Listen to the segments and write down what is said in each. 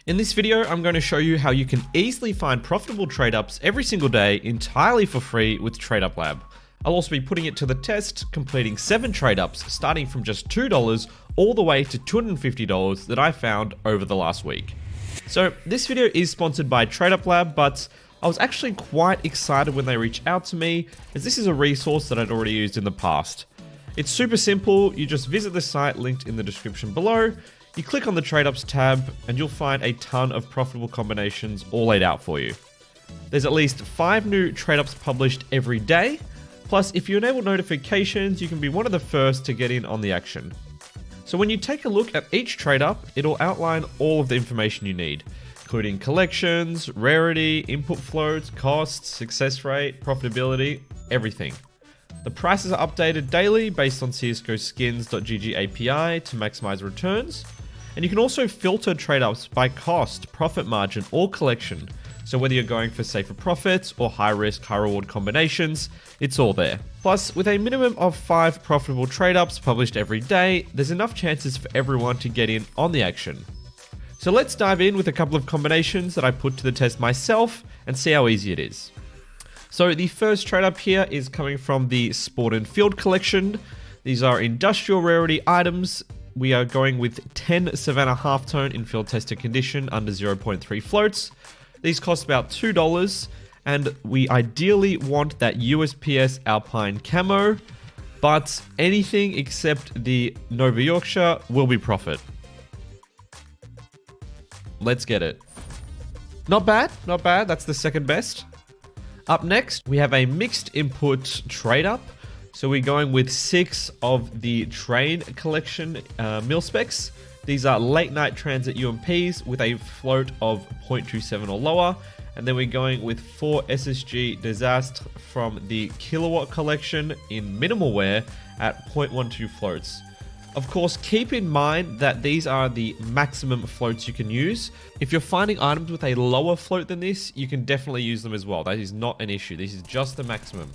In this video, I'm going to show you how you can easily find profitable trade ups every single day entirely for free with TradeUpLab. I'll also be putting it to the test, completing 7 trade ups starting from just $2 all the way to $250 that I found over the last week. So this video is sponsored by TradeUpLab, but I was actually quite excited when they reached out to me, as this is a resource that I'd already used in the past. It's super simple. You just visit the site linked in the description below. You click on the Trade Ups tab and you'll find a ton of profitable combinations all laid out for you. There's at least 5 new trade ups published every day. Plus, if you enable notifications, you can be one of the first to get in on the action. So when you take a look at each trade up, it'll outline all of the information you need, including collections, rarity, input floats, costs, success rate, profitability, everything. The prices are updated daily based on CSGO skins.gg API to maximize returns. And you can also filter trade-ups by cost, profit margin, or collection. So whether you're going for safer profits or high-risk, high-reward combinations, it's all there. Plus, with a minimum of 5 profitable trade-ups published every day, there's enough chances for everyone to get in on the action. So let's dive in with a couple of combinations that I put to the test myself and see how easy it is. So the first trade up here is coming from the Sport and Field collection. These are industrial rarity items. We are going with 10 Savannah halftone in field tested condition under 0.3 floats. These cost about $2, and we ideally want that USPS Alpine camo, but anything except the Nova Yorkshire will be profit. Let's get it. Not bad, not bad. That's the second best. Up next, we have a mixed input trade up. So we're going with 6 of the train collection mil specs. These are late night transit UMPs with a float of 0.27 or lower. And then we're going with 4 SSG Disaster from the Kilowatt collection in minimal wear at 0.12 floats. Of course, keep in mind that these are the maximum floats you can use. If you're finding items with a lower float than this, you can definitely use them as well. That is not an issue. This is just the maximum.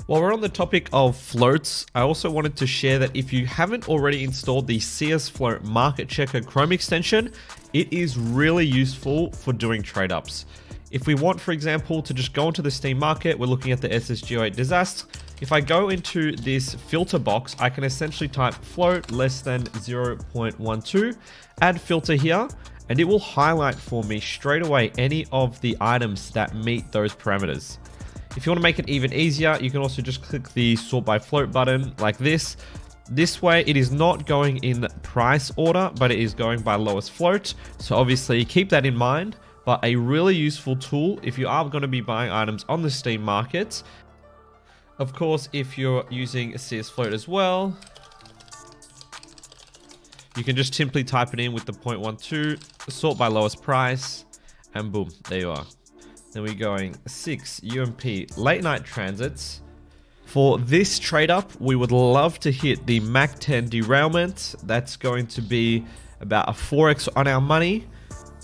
While we're on the topic of floats, I also wanted to share that if you haven't already installed the CS Float Market Checker Chrome extension, it is really useful for doing trade ups. If we want, for example, to just go into the Steam market, we're looking at the SSG08 Disaster. If I go into this filter box, I can essentially type float less than 0.12, add filter here, and it will highlight for me straight away any of the items that meet those parameters. If you want to make it even easier, you can also just click the sort by float button like this. This way, it is not going in price order, but it is going by lowest float. So obviously keep that in mind, but a really useful tool if you are going to be buying items on the Steam market. Of course, if you're using CS Float as well, you can just simply type it in with the 0.12, sort by lowest price, and boom, there you are. Then we're going 6 UMP late night transits. For this trade up, we would love to hit the Mac 10 derailment. That's going to be about a 4x on our money.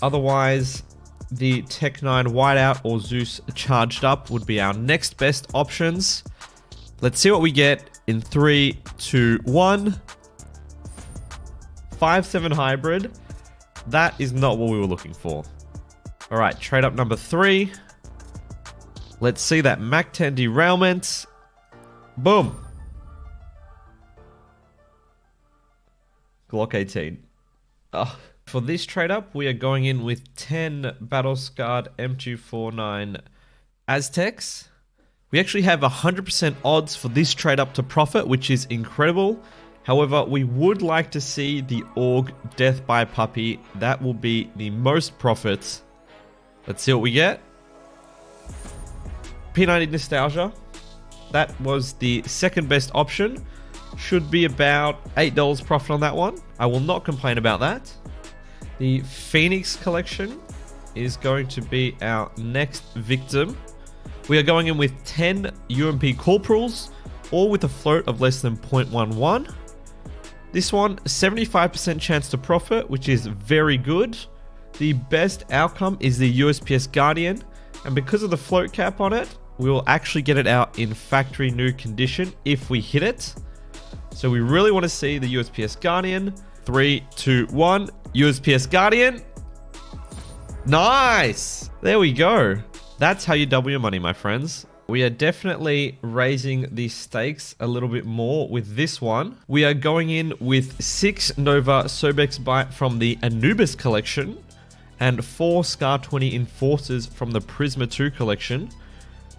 Otherwise, the Tech 9 Whiteout or Zeus charged up would be our next best options. Let's see what we get in 3, 2, 1. 5-7 hybrid. That is not what we were looking for. All right, trade up number 3. Let's see that Mac 10 derailment. Boom. Glock 18. Oh. For this trade up, we are going in with 10 Battle-Scarred M249 Aztecs. We actually have 100% odds for this trade up to profit, which is incredible. However, we would like to see the AUG Death by Puppy. That will be the most profits. Let's see what we get. P90 Nostalgia. That was the second best option. Should be about $8 profit on that one. I will not complain about that. The Phoenix collection is going to be our next victim. We are going in with 10 UMP Corporals, all with a float of less than 0.11. This one, 75% chance to profit, which is very good. The best outcome is the USPS Guardian, and because of the float cap on it, we will actually get it out in factory new condition if we hit it. So we really want to see the USPS Guardian. 3, 2, 1. USPS Guardian. Nice. There we go. That's how you double your money, my friends. We are definitely raising the stakes a little bit more with this one. We are going in with 6 Nova Sobex Bite from the Anubis collection and 4 Scar 20 Enforcers from the Prisma 2 collection.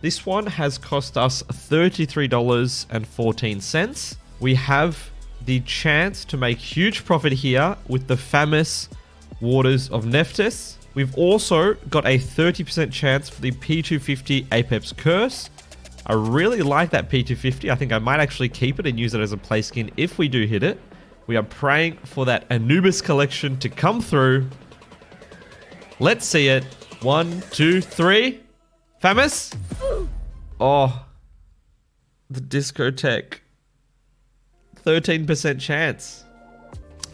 This one has cost us $33.14. We have the chance to make huge profit here with the famous Waters of Nephthys. We've also got a 30% chance for the P250 Apex Curse. I really like that P250. I think I might actually keep it and use it as a play skin if we do hit it. We are praying for that Anubis collection to come through. Let's see it. 1, 2, 3. Famous? Oh. The discotheque. 13% chance.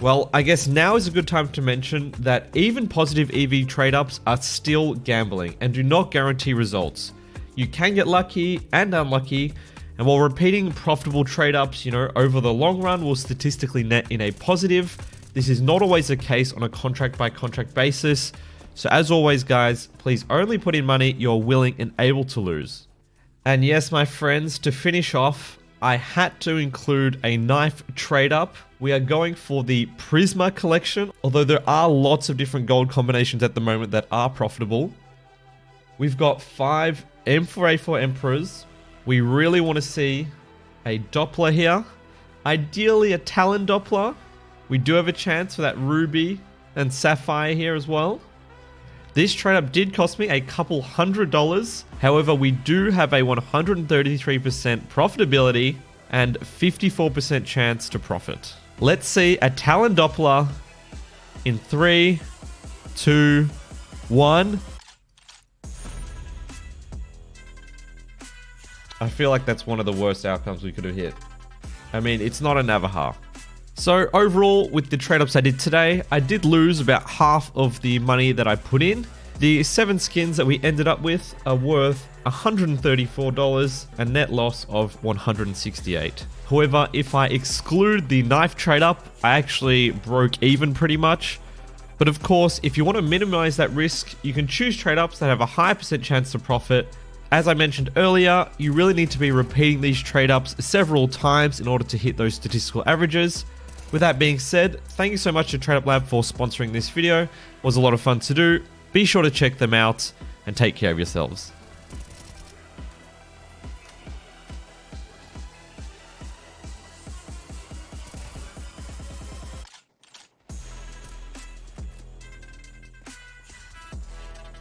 Well, I guess now is a good time to mention that even positive EV trade-ups are still gambling and do not guarantee results. You can get lucky and unlucky, and while repeating profitable trade-ups, over the long run will statistically net in a positive, this is not always the case on a contract-by-contract basis. So as always, guys, please only put in money you're willing and able to lose. And yes, my friends, to finish off, I had to include a knife trade-up. We are going for the Prisma collection, although there are lots of different gold combinations at the moment that are profitable. We've got 5 M4A4 Emperors. We really want to see a Doppler here. Ideally a Talon Doppler. We do have a chance for that Ruby and Sapphire here as well. This trade-up did cost me a couple $100. However, we do have a 133% profitability and 54% chance to profit. Let's see a Talon Doppler in 3, 2, 1. I feel like that's one of the worst outcomes we could have hit. I mean, it's not a Navaja. So overall, with the trade-ups I did today, I did lose about half of the money that I put in. The 7 skins that we ended up with are worth $134, a net loss of $168. However, if I exclude the knife trade-up, I actually broke even pretty much. But of course, if you want to minimize that risk, you can choose trade-ups that have a high percent chance to profit. As I mentioned earlier, you really need to be repeating these trade-ups several times in order to hit those statistical averages. With that being said, thank you so much to TradeUpLab for sponsoring this video. It was a lot of fun to do. Be sure to check them out and take care of yourselves.